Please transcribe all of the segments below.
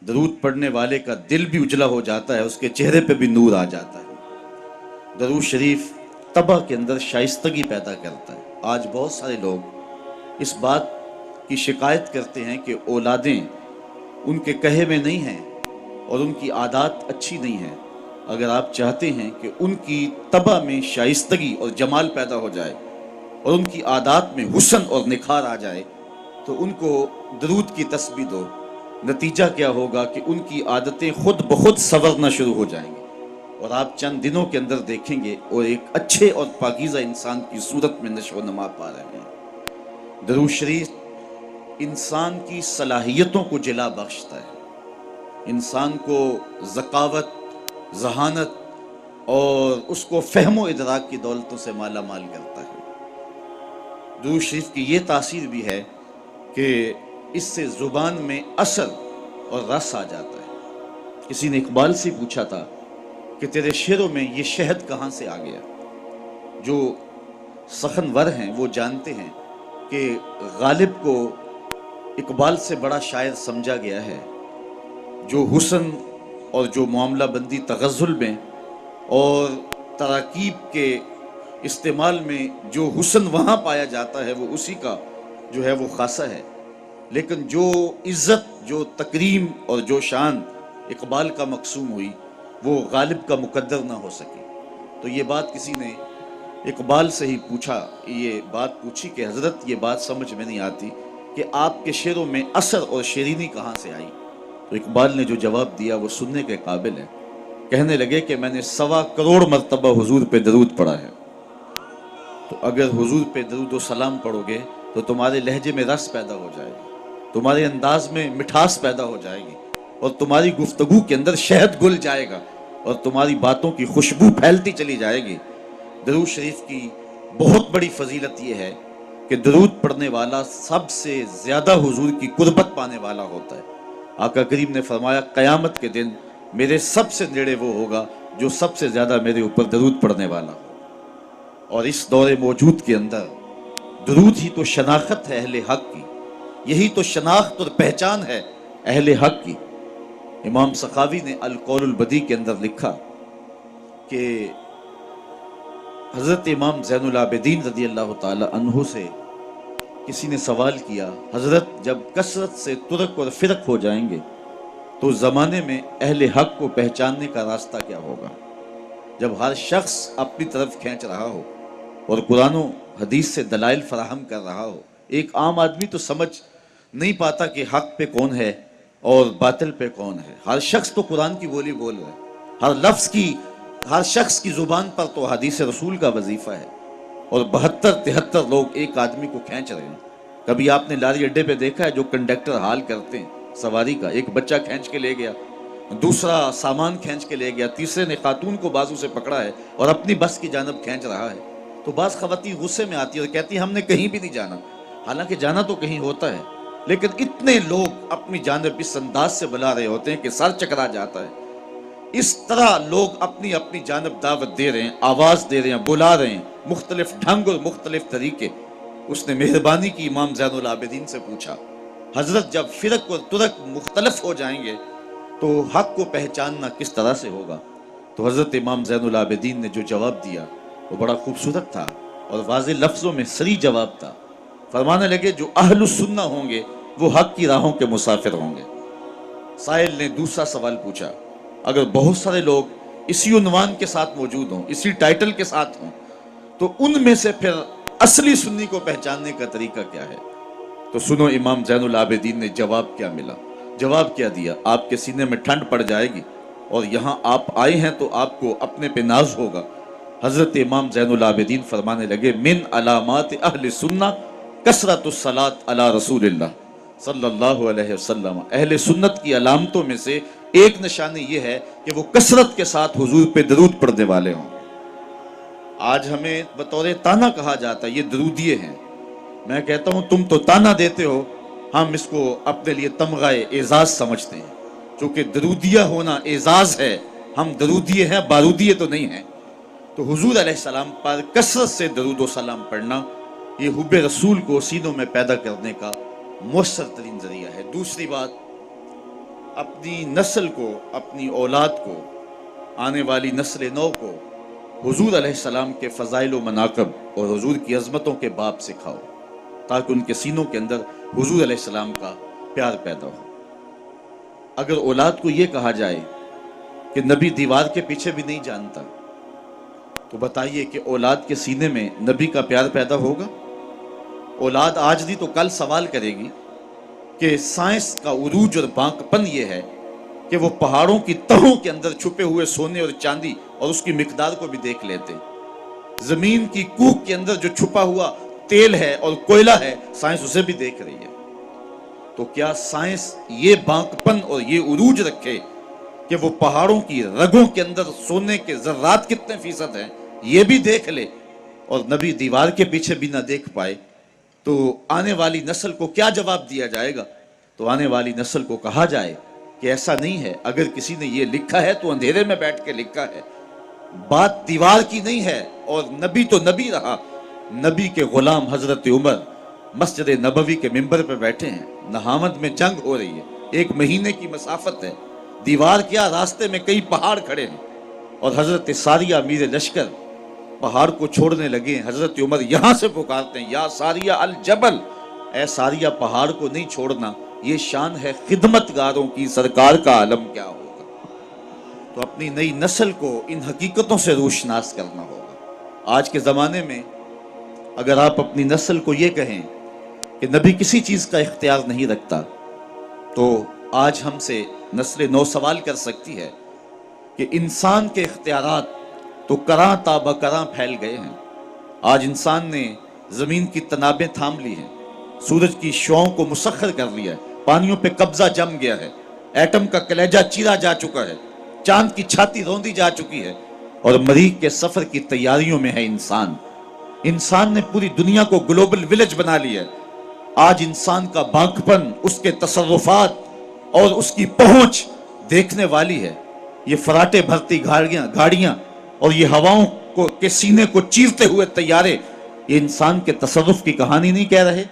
درود پڑھنے والے کا دل بھی اجلا ہو جاتا ہے، اس کے چہرے پہ بھی نور آ جاتا ہے۔ درود شریف طبع کے اندر شائستگی پیدا کرتا ہے۔ آج بہت سارے لوگ اس بات کی شکایت کرتے ہیں کہ اولادیں ان کے کہے میں نہیں ہیں اور ان کی عادات اچھی نہیں ہیں۔ اگر آپ چاہتے ہیں کہ ان کی طبع میں شائستگی اور جمال پیدا ہو جائے اور ان کی عادات میں حسن اور نکھار آ جائے تو ان کو درود کی تسبیح دو۔ نتیجہ کیا ہوگا کہ ان کی عادتیں خود بخود سنورنا شروع ہو جائیں گی اور آپ چند دنوں کے اندر دیکھیں گے اور ایک اچھے اور پاکیزہ انسان کی صورت میں نشو و نما پا رہے ہیں۔ درود شریف انسان کی صلاحیتوں کو جلا بخشتا ہے، انسان کو ذکاوت، ذہانت اور اس کو فہم و ادراک کی دولتوں سے مالا مال کرتا ہے۔ درود شریف کی یہ تاثیر بھی ہے کہ اس سے زبان میں اثر اور رس آ جاتا ہے۔ کسی نے اقبال سے پوچھا تھا کہ تیرے شعروں میں یہ شہد کہاں سے آ گیا؟ جو سخنور ہیں وہ جانتے ہیں کہ غالب کو اقبال سے بڑا شاعر سمجھا گیا ہے، جو حسن اور جو معاملہ بندی تغزل میں اور تراکیب کے استعمال میں جو حسن وہاں پایا جاتا ہے وہ اسی کا جو ہے وہ خاصہ ہے، لیکن جو عزت، جو تکریم اور جو شان اقبال کا مقسوم ہوئی وہ غالب کا مقدر نہ ہو سکی۔ تو یہ بات کسی نے اقبال سے ہی پوچھا، یہ بات پوچھی کہ حضرت یہ بات سمجھ میں نہیں آتی کہ آپ کے شعروں میں اثر اور شیرینی کہاں سے آئی؟ تو اقبال نے جو جواب دیا وہ سننے کے قابل ہے۔ کہنے لگے کہ میں نے 1.25 کروڑ مرتبہ حضور پہ درود پڑھا ہے، تو اگر حضور پہ درود و سلام پڑھو گے تو تمہارے لہجے میں رس پیدا ہو جائے گا، تمہارے انداز میں مٹھاس پیدا ہو جائے گی اور تمہاری گفتگو کے اندر شہد گل جائے گا اور تمہاری باتوں کی خوشبو پھیلتی چلی جائے گی۔ درود شریف کی بہت بڑی فضیلت یہ ہے کہ درود پڑھنے والا سب سے زیادہ حضور کی قربت پانے والا ہوتا ہے۔ آقا کریم نے فرمایا قیامت کے دن میرے سب سے نیڑے وہ ہوگا جو سب سے زیادہ میرے اوپر درود پڑھنے والا ہو۔ اور اس دور موجود کے اندر درود ہی تو شناخت ہے اہل حق کی، یہی تو شناخت اور پہچان ہے اہل حق کی۔ امام سخاوی نے القول البدیع کے اندر لکھا کہ حضرت امام زین العابدین رضی اللہ تعالی عنہ سے کسی نے سوال کیا، حضرت جب کثرت سے ترک اور فرق ہو جائیں گے تو زمانے میں اہل حق کو پہچاننے کا راستہ کیا ہوگا؟ جب ہر شخص اپنی طرف کھینچ رہا ہو اور قرآن و حدیث سے دلائل فراہم کر رہا ہو، ایک عام آدمی تو سمجھ نہیں پاتا کہ حق پہ کون ہے اور باطل پہ کون ہے۔ ہر شخص تو قرآن کی بولی بول رہا ہے، ہر لفظ کی، ہر شخص کی زبان پر تو حدیث رسول کا وظیفہ ہے، اور 72-73 لوگ ایک آدمی کو کھینچ رہے ہیں۔ کبھی آپ نے لاری اڈے پہ دیکھا ہے جو کنڈکٹر حال کرتے ہیں سواری کا، ایک بچہ کھینچ کے لے گیا، دوسرا سامان کھینچ کے لے گیا، تیسرے نے خاتون کو بازو سے پکڑا ہے اور اپنی بس کی جانب کھینچ رہا ہے، تو بعض خواتین غصے میں آتی ہے اور کہتی ہیں ہم نے کہیں بھی نہیں جانا، حالانکہ جانا تو کہیں ہوتا ہے، لیکن اتنے لوگ اپنی جانب اس انداز سے بلا رہے ہوتے ہیں کہ سر چکرا جاتا ہے۔ اس طرح لوگ اپنی اپنی جانب دعوت دے رہے ہیں، آواز دے رہے ہیں، بلا رہے ہیں، مختلف ڈھنگ اور مختلف طریقے۔ اس نے مہربانی کی امام زین العابدین سے پوچھا، حضرت جب فرق اور ترک مختلف ہو جائیں گے تو حق کو پہچاننا کس طرح سے ہوگا؟ تو حضرت امام زین العابدین نے جو جواب دیا وہ بڑا خوبصورت تھا اور واضح لفظوں میں صریح جواب تھا۔ فرمانے لگے جو اہل السنہ ہوں گے وہ حق کی راہوں کے مسافر ہوں گے۔ سائل نے دوسرا سوال پوچھا، اگر بہت سارے لوگ اسی عنوان کے ساتھ موجود ہوں، اسی ٹائٹل کے ساتھ ہوں، تو ان میں سے پھر اصلی سنی کو پہچاننے کا طریقہ کیا ہے؟ تو سنو امام زین العابدین نے جواب کیا ملا، جواب کیا دیا، آپ کے سینے میں ٹھنڈ پڑ جائے گی اور یہاں آپ آئے ہیں تو آپ کو اپنے پہ ناز ہوگا۔ حضرت امام زین العابدین فرمانے لگے من علامات اہل سنہ کثرت الصلاۃ علی رسول اللہ صلی اللہ علیہ وسلم، اہل سنت کی علامتوں میں سے ایک نشانی یہ ہے کہ وہ کثرت کے ساتھ حضور پہ درود پڑھنے والے ہوں۔ آج ہمیں بطور تانا کہا جاتا ہے یہ درودیے ہیں، میں کہتا ہوں تم تو تانا دیتے ہو، ہم اس کو اپنے لیے تمغہ اعزاز سمجھتے ہیں، چونکہ درودیہ ہونا اعزاز ہے، ہم درودیے ہیں، بارودیے تو نہیں ہیں۔ تو حضور علیہ السلام پر کثرت سے درود و سلام پڑھنا یہ حب رسول کو سینوں میں پیدا کرنے کا مؤثر ترین ذریعہ ہے۔ دوسری بات، اپنی نسل کو، اپنی اولاد کو، آنے والی نسل نو کو حضور علیہ السلام کے فضائل و مناقب اور حضور کی عظمتوں کے باب سکھاؤ، تاکہ ان کے سینوں کے اندر حضور علیہ السلام کا پیار پیدا ہو۔ اگر اولاد کو یہ کہا جائے کہ نبی دیوار کے پیچھے بھی نہیں جانتا، تو بتائیے کہ اولاد کے سینے میں نبی کا پیار پیدا ہوگا؟ اولاد آج نہیں تو کل سوال کرے گی کہ سائنس کا عروج اور بانکپن یہ ہے کہ وہ پہاڑوں کی تہوں کے اندر چھپے ہوئے سونے اور چاندی اور اس کی مقدار کو بھی دیکھ لیتے، زمین کی کوکھ کے اندر جو چھپا ہوا تیل ہے اور کوئلہ ہے، سائنس اسے بھی دیکھ رہی ہے۔ تو کیا سائنس یہ بانکپن اور یہ عروج رکھے کہ وہ پہاڑوں کی رگوں کے اندر سونے کے ذرات کتنے فیصد ہیں یہ بھی دیکھ لے، اور نبی دیوار کے پیچھے بھی نہ دیکھ پائے؟ تو آنے والی نسل کو کیا جواب دیا جائے گا؟ تو آنے والی نسل کو کہا جائے کہ ایسا نہیں ہے، اگر کسی نے یہ لکھا ہے تو اندھیرے میں بیٹھ کے لکھا ہے، بات دیوار کی نہیں ہے، اور نبی تو نبی رہا۔ نبی کے غلام حضرت عمر مسجد نبوی کے ممبر پہ بیٹھے ہیں، نہاوند میں جنگ ہو رہی ہے، 1 مہینے کی مسافت ہے، دیوار کیا، راستے میں کئی پہاڑ کھڑے ہیں، اور حضرت ساریہ امیر لشکر پہاڑ کو چھوڑنے لگے ہیں۔ حضرت عمر یہاں سے پکارتے ہیں، یا ساریہ الجبل، اے ساریہ پہاڑ کو نہیں چھوڑنا، یہ شان ہے خدمت گاروں کی، سرکار کا عالم کیا ہوگا۔ تو اپنی نئی نسل کو ان حقیقتوں سے روشناس کرنا ہوگا۔ آج کے زمانے میں اگر آپ اپنی نسل کو یہ کہیں کہ نبی کسی چیز کا اختیار نہیں رکھتا، تو آج ہم سے نسل نو سوال کر سکتی ہے کہ انسان کے اختیارات تو کراں تا بکراں پھیل گئے ہیں۔ آج انسان نے زمین کی تنابیں تھام لی ہیں، سورج کی شعاؤں کو مسخر کر لیا ہے، پانیوں پہ قبضہ جم گیا ہے، ایٹم کا کلیجہ چیرا جا چکا ہے، چاند کی چھاتی روندی جا چکی ہے، اور مریخ کے سفر کی تیاریوں میں ہے انسان۔ انسان نے پوری دنیا کو گلوبل ولیج بنا لیا ہے۔ آج انسان کا بانکپن، اس کے تصرفات اور اس کی پہنچ دیکھنے والی ہے۔ یہ فراٹے بھرتی گاڑیاں اور یہ ہواؤں کے سینے کو چیرتے ہوئے طیارے، یہ انسان کے تصرف کی کہانی نہیں کہہ رہے؟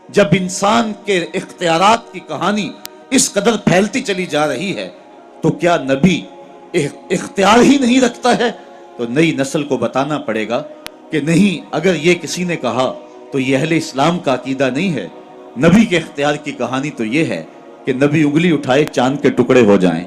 جب انسان کے اختیارات کی کہانی اس قدر پھیلتی چلی جا رہی ہے، تو کیا نبی اختیار ہی نہیں رکھتا ہے؟ تو نئی نسل کو بتانا پڑے گا کہ نہیں، اگر یہ کسی نے کہا تو یہ اہل اسلام کا عقیدہ نہیں ہے۔ نبی کے اختیار کی کہانی تو یہ ہے کہ نبی انگلی اٹھائے چاند کے ٹکڑے ہو جائیں،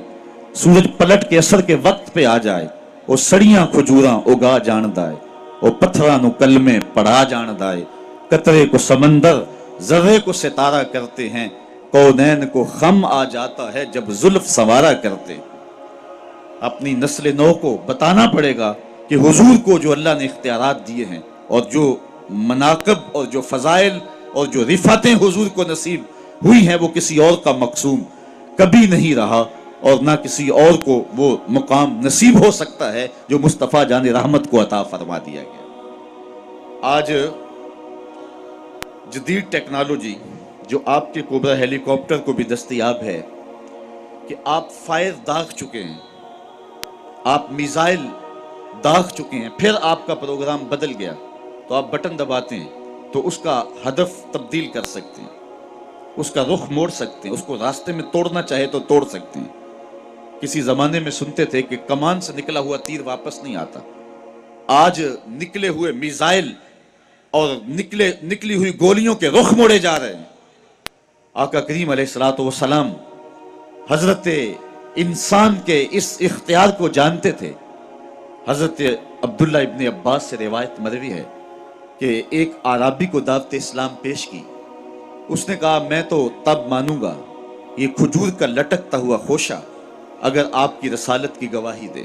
سورج پلٹ کے اثر کے وقت پہ آ جائے، وہ سڑیاں کھجوراں اگا جاندائے، وہ پتھراں نو کلمے پڑھا جاندائے، قطرے کو سمندر ذرے کو ستارہ کرتے ہیں، کونین کو خم آ جاتا ہے جب زلف سنوارا کرتے۔ اپنی نسل نو کو بتانا پڑے گا کہ حضور کو جو اللہ نے اختیارات دیے ہیں، اور جو مناقب اور جو فضائل اور جو رفعتیں حضور کو نصیب ہوئی ہیں، وہ کسی اور کا مقسوم کبھی نہیں رہا، اور نہ کسی اور کو وہ مقام نصیب ہو سکتا ہے جو مصطفیٰ جان رحمت کو عطا فرما دیا گیا۔ آج جدید ٹیکنالوجی جو آپ کے کوبرا ہیلی کاپٹر کو بھی دستیاب ہے کہ آپ فائر داغ چکے ہیں، آپ میزائل داغ چکے ہیں، پھر آپ کا پروگرام بدل گیا تو آپ بٹن دباتے ہیں تو اس کا ہدف تبدیل کر سکتے ہیں، اس کا رخ موڑ سکتے ہیں، اس کو راستے میں توڑنا چاہے تو توڑ سکتے ہیں۔ کسی زمانے میں سنتے تھے کہ کمان سے نکلا ہوا تیر واپس نہیں آتا، آج نکلے ہوئے میزائل اور نکلی ہوئی گولیوں کے رخ موڑے جا رہے ہیں۔ آقا کریم علیہ الصلوۃ والسلام حضرت انسان کے اس اختیار کو جانتے تھے۔ حضرت عبداللہ ابن عباس سے روایت مروی ہے کہ ایک اعرابی کو دعوت اسلام پیش کی، اس نے کہا میں تو تب مانوں گا یہ کھجور کا لٹکتا ہوا خوشہ اگر آپ کی رسالت کی گواہی دے۔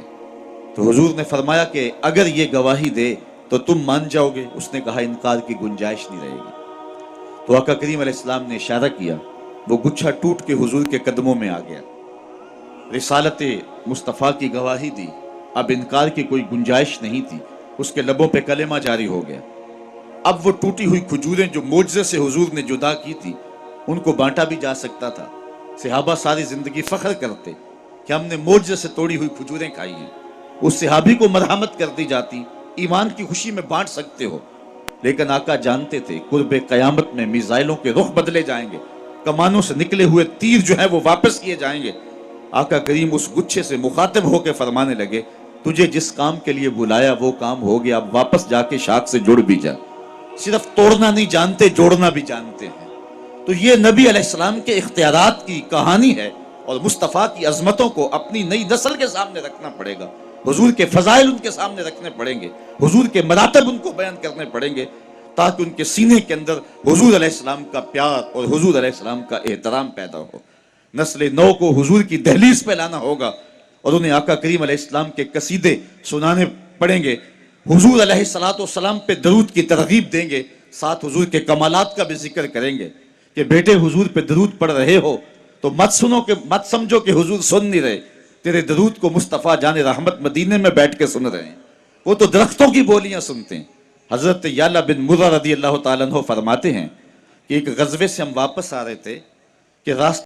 تو حضور نے فرمایا کہ اگر یہ گواہی دے تو تم مان جاؤ گے؟ اس نے کہا انکار کی گنجائش نہیں رہے گی۔ تو آقا کریم علیہ السلام نے اشارہ کیا، وہ گچھا ٹوٹ کے حضور کے قدموں میں آ گیا، رسالت مصطفیٰ کی گواہی دی، اب انکار کی کوئی گنجائش نہیں تھی، اس کے لبوں پہ کلمہ جاری ہو گیا۔ اب وہ ٹوٹی ہوئی کھجوریں جو معجزے سے حضور نے جدا کی تھی، ان کو بانٹا بھی جا سکتا تھا۔ صحابہ ساری زندگی فخر کرتے کہ ہم نے معجزے سے توڑی ہوئی کھجوریں کھائی ہیں، اس صحابی کو مرحمت کر دی جاتی، ایمان کی خوشی میں بانٹ سکتے ہو۔ لیکن آقا جانتے تھے قرب قیامت میں میزائلوں کے رخ بدلے جائیں گے، کمانوں سے نکلے ہوئے تیر جو ہیں وہ واپس کیے جائیں گے، آقا کریم اس گچھے سے مخاطب ہو کے فرمانے لگے تجھے جس کام کے لیے بلایا وہ کام ہو گیا، اب واپس جا کے شاخ سے جڑ بھی جا۔ صرف توڑنا نہیں جانتے، جوڑنا بھی جانتے ہیں۔ تو یہ نبی علیہ السلام کے اختیارات کی کہانی ہے، اور مصطفیٰ کی عظمتوں کو اپنی نئی نسل کے سامنے رکھنا پڑے گا، حضور کے فضائل ان کے سامنے رکھنے پڑیں گے، حضور کے مراتب ان کو بیان کرنے پڑیں گے، تاکہ ان کے سینے کے اندر حضور علیہ السلام کا پیار اور حضور علیہ السلام کا احترام پیدا ہو۔ نسل نو کو حضور کی دہلیز پہ لانا ہوگا، اور انہیں آقا کریم علیہ السلام کے قصیدے سنانے پڑیں گے، حضور علیہ السلام پہ درود کی ترغیب دیں گے، ساتھ حضور کے کمالات کا بھی ذکر کریں گے کہ بیٹے حضور پہ درود پڑھ رہے ہو تو مت سمجھو کہ حضور سن نہیں رہے، تیرے درود کو مصطفیٰ جان رحمت مدینے میں بیٹھ کے سن رہے ہیں، وہ تو درختوں کی بولیاں سنتے ہیں۔ حضرت یعلا بن مرہ رضی اللہ تعالیٰ عنہ فرماتے ہیں کہ ایک غزوے سے ہم واپس آ رہے تھے کہ راستہ